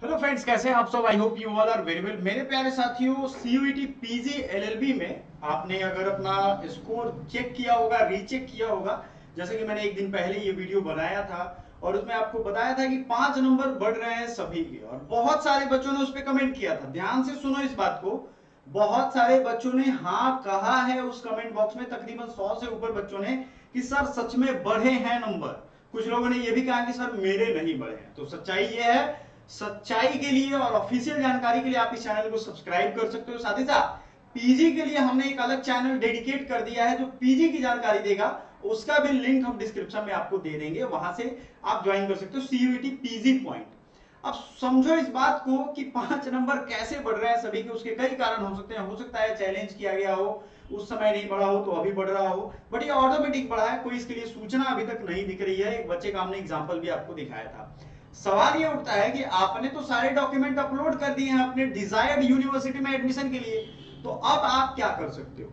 Hello friends, कैसे हैं आप सब। I hope you all are very well. मेरे प्यारे साथियों, सीयूईटी पीजी एलएलबी में आपने अगर अपना स्कोर चेक किया होगा, रीचेक किया होगा, जैसे कि मैंने एक दिन पहले ये वीडियो बनाया था और उसमें आपको बताया था कि 5 नंबर बढ़ रहे हैं सभी के, और बहुत सारे बच्चों ने उस पर कमेंट किया था। ध्यान से सुनो इस बात को। बहुत सारे बच्चों ने हाँ कहा है उस कमेंट बॉक्स में, तकरीबन 100 से ऊपर बच्चों ने, कि सर सच में बढ़े हैं नंबर। कुछ लोगों ने यह भी कहा कि सर मेरे नहीं बढ़े हैं। तो सच्चाई यह है, सच्चाई के लिए और ऑफिशियल जानकारी के लिए आप इस चैनल को सब्सक्राइब कर सकते हो। साथ ही साथ पीजी के लिए हमने एक अलग चैनल डेडिकेट कर दिया है जो पीजी की जानकारी देगा, उसका भी लिंक हम डिस्क्रिप्शन में आपको दे देंगे, वहां से आप ज्वाइन कर सकते हो। CUET PG point. अब समझो इस बात को कि 5 नंबर कैसे बढ़ रहे हैं सभी के। उसके कई कारण हो सकते हैं। हो सकता है चैलेंज किया गया हो, उस समय नहीं बढ़ा हो तो अभी बढ़ रहा हो, बट ये ऑटोमेटिक बढ़ा है। कोई इसके लिए सूचना अभी तक नहीं दिख रही है। एक बच्चे का हमने एग्जाम्पल भी आपको दिखाया था। सवाल ये उठता है कि आपने तो सारे डॉक्यूमेंट अपलोड कर दिए हैं अपने डिजायर्ड यूनिवर्सिटी में एडमिशन के लिए, तो अब आप क्या कर सकते हो।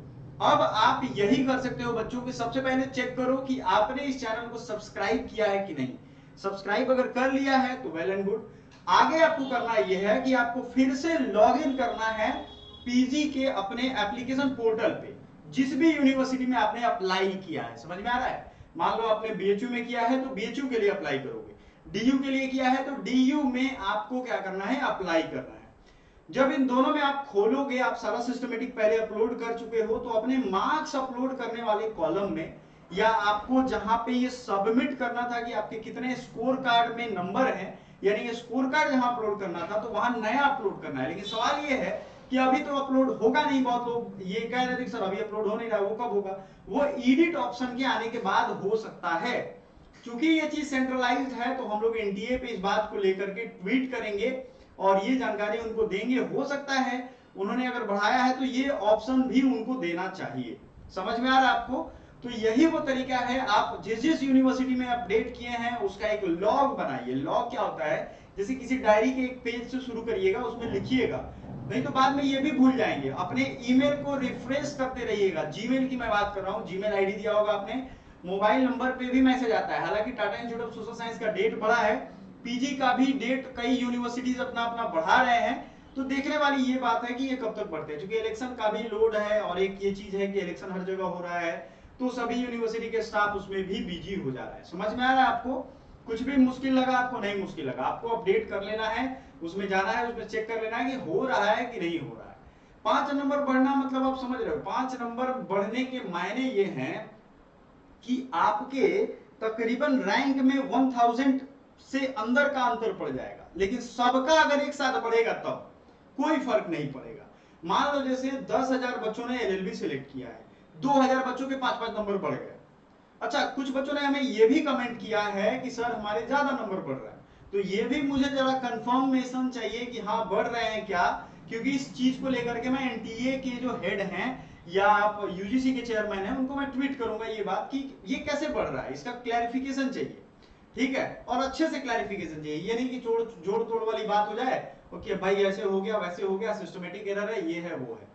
अब आप यही कर सकते हो बच्चों की, सबसे पहले चेक करो कि आपने इस चैनल को सब्सक्राइब किया है कि नहीं। सब्सक्राइब अगर कर लिया है तो वेल एंड गुड। आगे आपको करना यह है कि आपको फिर से लॉग इन करना है पीजी के अपने एप्लीकेशन पोर्टल पे, जिस भी यूनिवर्सिटी में आपने अप्लाई किया है। समझ में आ रहा है। मान लो आपने बीएचयू में किया है तो बीएचयू के लिए अप्लाई करोगे, डीयू के लिए किया है तो डीयू में आपको क्या करना है, अप्लाई करना है। जब इन दोनों में आप खोलोगे, आप सारा सिस्टमेटिक पहले अपलोड कर चुके हो, तो अपने मार्क्स अपलोड करने वाले कॉलम में, या आपको जहां पे ये सबमिट करना था कि आपके कितने स्कोर कार्ड में नंबर है, यानी ये स्कोर कार्ड जहां अपलोड करना था, तो वहां नया अपलोड करना है। लेकिन सवाल ये है कि अभी तो अपलोड होगा नहीं। बहुत लोग ये कह रहे थे सर अभी अपलोड हो नहीं रहा, वो कब होगा। वो एडिट ऑप्शन के आने के बाद हो सकता है। क्योंकि ये चीज सेंट्रलाइज्ड है तो हम लोग एनटीए पे इस बात को लेकर के ट्वीट करेंगे और ये जानकारी उनको देंगे। हो सकता है उन्होंने अगर बढ़ाया है तो ये ऑप्शन भी उनको देना चाहिए। समझ में आ रहा है आपको। तो यही वो तरीका है, आप जिस जिस यूनिवर्सिटी में अपडेट किए हैं उसका एक लॉग बनाइए। लॉग क्या होता है, जैसे किसी डायरी के एक पेज से शुरू करिएगा, उसमें लिखिएगा, नहीं तो बाद में ये भी भूल जाएंगे। अपने ईमेल को रिफ्रेश करते रहिएगा। जीमेल की मैं बात कर रहा हूं, जीमेल आईडी दिया होगा आपने, मोबाइल नंबर पे भी मैसेज आता है। हालांकि Tata institute of social science का डेट बढ़ा है, पीजी का भी डेट कई यूनिवर्सिटीज अपना अपना बढ़ा रहे हैं। तो देखने वाली ये बात है कि ये कब तक बढ़ते हैं, क्योंकि इलेक्शन का भी लोड है और एक ये चीज है कि इलेक्शन हर जगह हो रहा है, तो सभी यूनिवर्सिटी के स्टाफ उसमें भी बिजी हो जा रहा है। समझ में आ रहा है आपको। कुछ भी मुश्किल लगा आपको, नहीं मुश्किल लगा, आपको अपडेट कर लेना है, उसमें जाना है, उसमें चेक कर लेना है कि हो रहा है कि नहीं हो रहा है। 5 नंबर बढ़ना मतलब आप समझ रहे हो, 5 नंबर बढ़ने के मायने ये हैं कि आपके तकरीबन रैंक में 1000 से अंदर का अंतर पड़ जाएगा। लेकिन सबका अगर एक साथ बढ़ेगा तब कोई फर्क नहीं पड़ेगा। मान लो जैसे 10,000 बच्चों ने एलएलबी सिलेक्ट किया है, 2000 बच्चों के 5-5 नंबर बढ़ गए। अच्छा, कुछ बच्चों ने हमें यह भी कमेंट किया है कि सर हमारे ज्यादा नंबर बढ़ रहा है, तो ये भी मुझे जरा कंफर्मेशन चाहिए कि हाँ बढ़ रहे हैं क्या। क्योंकि इस चीज को लेकर के मैं एनटीए के जो हेड हैं या आप यूजीसी के चेयरमैन हैं उनको मैं ट्वीट करूंगा ये बात कि ये कैसे बढ़ रहा है, इसका क्लैरिफिकेशन चाहिए। ठीक है, और अच्छे से क्लैरिफिकेशन चाहिए। ये नहीं कि जोड़ तोड़ वाली बात हो जाए, ओके भाई ऐसे हो गया वैसे हो गया, सिस्टमेटिक एरर है, ये है वो है।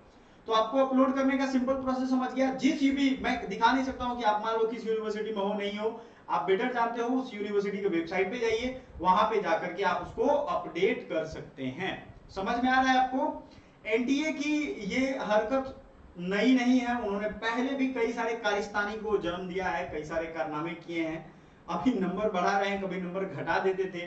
तो आपको अपलोड करने का सिंपल प्रोसेस समझ गया। जिस भी मैं दिखा नहीं सकता हूं कि आप मान लो किस यूनिवर्सिटी में हो नहीं हो, आप बेटर जानते हो, उस यूनिवर्सिटी के वेबसाइट पे जाइए, वहां पे जाकर के आप उसको अपडेट कर सकते हैं। समझ में आ रहा है आपको। एनटीए की ये हरकत नई नहीं है, उन्होंने पहले भी कई सारे कारिस्तानी को जन्म दिया है, कई सारे कारनामे किए हैं। अभी नंबर बढ़ा रहे हैं, कभी नंबर घटा देते थे।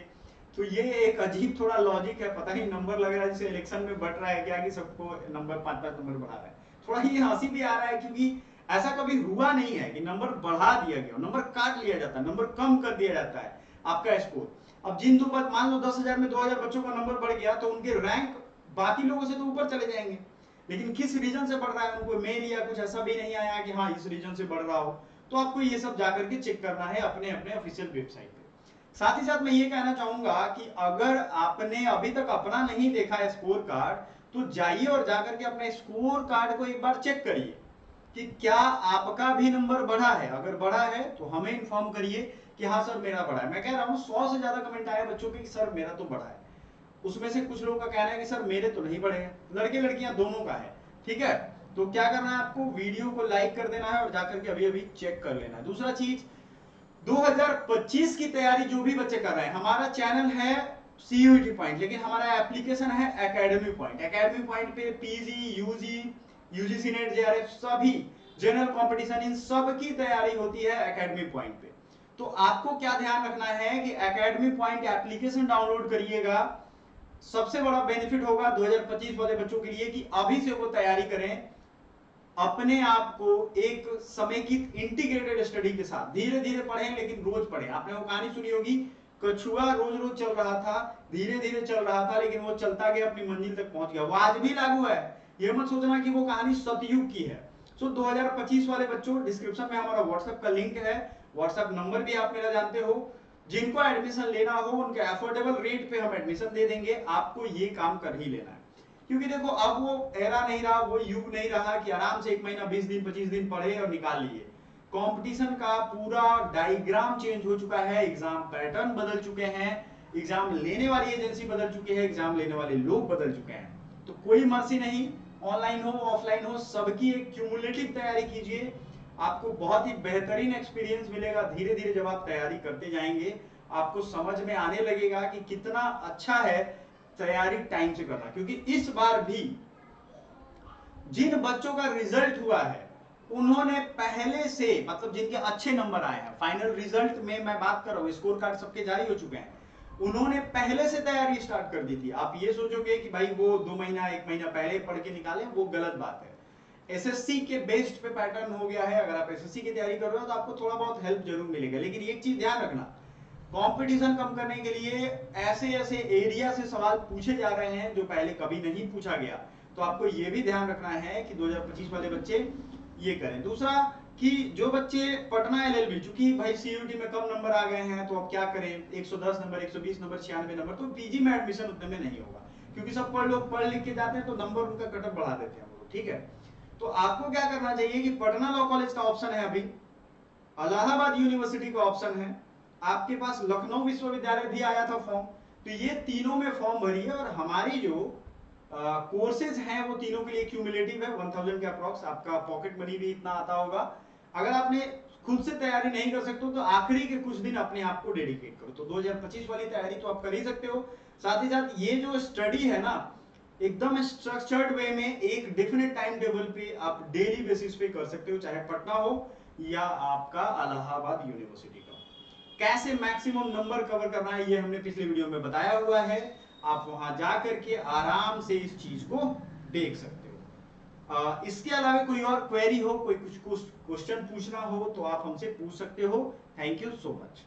तो ये एक अजीब थोड़ा लॉजिक है, पता नहीं नंबर लग रहा है जैसे इलेक्शन में बढ़ रहा है क्या, कि सबको नंबर 5-5 नंबर बढ़ा रहा है। थोड़ा ये हंसी भी आ रहा है क्योंकि ऐसा कभी हुआ नहीं है कि नंबर बढ़ा दिया गया, नंबर काट लिया जाता है, नंबर कम कर दिया जाता है आपका स्कोर। अब जिन दो बात मान लो 10,000 में 2,000 बच्चों का नंबर बढ़ गया तो उनके रैंक बाकी लोगों से तो ऊपर चले जाएंगे। लेकिन किस रीजन से बढ़ रहा है, उनको मेल या कुछ ऐसा भी नहीं आया कि हाँ इस रीजन से बढ़ रहा हो। तो आपको ये सब जाकर के चेक करना है अपने अपने ऑफिशियल वेबसाइट पे। साथ ही साथ मैं ये कहना चाहूंगा कि अगर आपने अभी तक अपना नहीं देखा है स्कोर कार्ड, तो जाइए और जाकर के अपने स्कोर कार्ड को एक बार चेक करिए कि क्या आपका भी नंबर बढ़ा है। अगर बढ़ा है तो हमें इन्फॉर्म करिए कि हाँ सर मेरा बढ़ा है। मैं कह रहा हूँ 100 से ज्यादा कमेंट आए बच्चों के कि सर मेरा तो बढ़ा है। उसमें से कुछ लोगों का कहना है कि सर मेरे तो नहीं बढ़े हैं, लड़के लड़कियां दोनों का है। ठीक है, तो क्या करना है आपको, वीडियो को लाइक कर देना है और जाकर के अभी अभी चेक कर लेना है। दूसरा चीज, 2025 की तैयारी जो भी बच्चे कर रहे हैं, हमारा चैनल है सीयूईटी पॉइंट, लेकिन हमारा एप्लीकेशन है एकेडमी पॉइंट। एकेडमी पॉइंट पे PG, UG, UGC NET, JRF सभी जनरल कंपटीशन इन सब की तैयारी होती है एकेडमी पॉइंट पे। तो आपको क्या ध्यान रखना है कि एकेडमी पॉइंट एप्लीकेशन डाउनलोड करिएगा। सबसे बड़ा बेनिफिट होगा 2025 वाले बच्चों के लिए कि अभी से वो तैयारी करें अपने आप को एक समेकित इंटीग्रेटेड स्टडी के साथ। धीरे धीरे पढ़ें लेकिन रोज पढ़ें। आपने वो कहानी सुनी होगी, कछुआ रोज रोज चल रहा था, धीरे धीरे चल रहा था, लेकिन वो चलता गया, अपनी मंजिल तक पहुंच गया। वो आज भी लागू है, ये मत सोचना कि वो कहानी सतयुग की है। सो 2025 वाले बच्चों, डिस्क्रिप्शन में हमारा व्हाट्सएप का लिंक है, व्हाट्सएप नंबर भी आप मेरा जानते हो। जिनको एडमिशन लेना हो उनके अफोर्डेबल रेट पे हम एडमिशन दे देंगे, आपको ये काम कर ही लेना है। क्योंकि देखो अब वो एरा नहीं रहा, वो युग नहीं रहा कि आराम से 1 महीना 20 दिन 25 दिन पढ़े और निकाल लिए। कंपटीशन का पूरा डायग्राम चेंज हो चुका है, एग्जाम पैटर्न बदल चुके हैं, एग्जाम लेने वाली एजेंसी बदल चुकी है, एग्जाम लेने वाले लोग बदल चुके हैं। तो कोई मर्जी नहीं, ऑनलाइन हो ऑफलाइन हो सबकी एक क्यूमुलेटिव तैयारी कीजिए। आपको बहुत ही बेहतरीन एक्सपीरियंस मिलेगा। धीरे धीरे जब आप तैयारी करते जाएंगे आपको समझ में आने लगेगा कि कितना अच्छा है तैयारी टाइम से करना। क्योंकि इस बार भी जिन बच्चों का रिजल्ट हुआ है उन्होंने पहले से, मतलब जिनके अच्छे नंबर आए हैं, फाइनल रिजल्ट में मैं बात कर रहा हूं, स्कोर कार्ड सबके जारी हो चुके हैं, उन्होंने पहले से तैयारी स्टार्ट कर दी थी। आप ये सोचोगे कि भाई वो 2 महीना 1 महीना पहले पढ़ के निकाले, वो गलत बात है। एसएससी के बेस्ड पे पैटर्न हो गया है। अगर आप एसएससी की तैयारी कर रहे हो तो आपको थोड़ा बहुत हेल्प जरूर मिलेगा, लेकिन एक चीज ध्यान रखना, कंपटीशन कम करने के लिए ऐसे ऐसे एरिया से सवाल पूछे जा रहे हैं जो पहले कभी नहीं पूछा गया। तो आपको ये भी ध्यान रखना है कि 2025 वाले बच्चे ये करें। दूसरा कि जो बच्चे पटना एलएलबी, चूंकि भाई सीयूटी में कम नंबर आ गए हैं तो अब क्या करें, 110 नंबर, 120 नंबर, 96 नंबर, तो पीजी में एडमिशन उतने में नहीं होगा, क्योंकि सब लोग पढ़ लिख के जाते हैं तो नंबर उनका कटअप बढ़ा देते हैं वो लोग, ठीक है। तो आपको क्या करना चाहिए कि पटना लॉ कॉलेज का ऑप्शन है अभी, इलाहाबाद यूनिवर्सिटी का ऑप्शन है, आपके पास लखनऊ विश्वविद्यालय भी आया था फॉर्म। तो ये तीनों में फॉर्म भरिए और हमारी जो कोर्सेज हैं वो तीनों के लिए क्यूमुलेटिव है, 1000 के अप्रॉक्स। आपका पॉकेट मनी भी इतना आता होगा। अगर आपने खुद से तैयारी नहीं कर सकते तो आखिरी के कुछ दिन अपने आप को डेडिकेट करो। तो 2025 वाली तैयारी तो आप कर ही सकते हो। साथ ही साथ ये जो स्टडी है ना, एकदम स्ट्रक्चर्ड वे में एक डेफिनेट टाइम टेबल पे आप डेली बेसिस पे कर सकते हो, चाहे पटना हो या आपका इलाहाबाद यूनिवर्सिटी का। कैसे मैक्सिमम नंबर कवर करना है ये हमने पिछले वीडियो में बताया हुआ है, आप वहां जा करके आराम से इस चीज को देख सकते हो। इसके अलावा कोई और क्वेरी हो, कोई कुछ क्वेश्चन पूछना हो तो आप हमसे पूछ सकते हो। Thank you so much.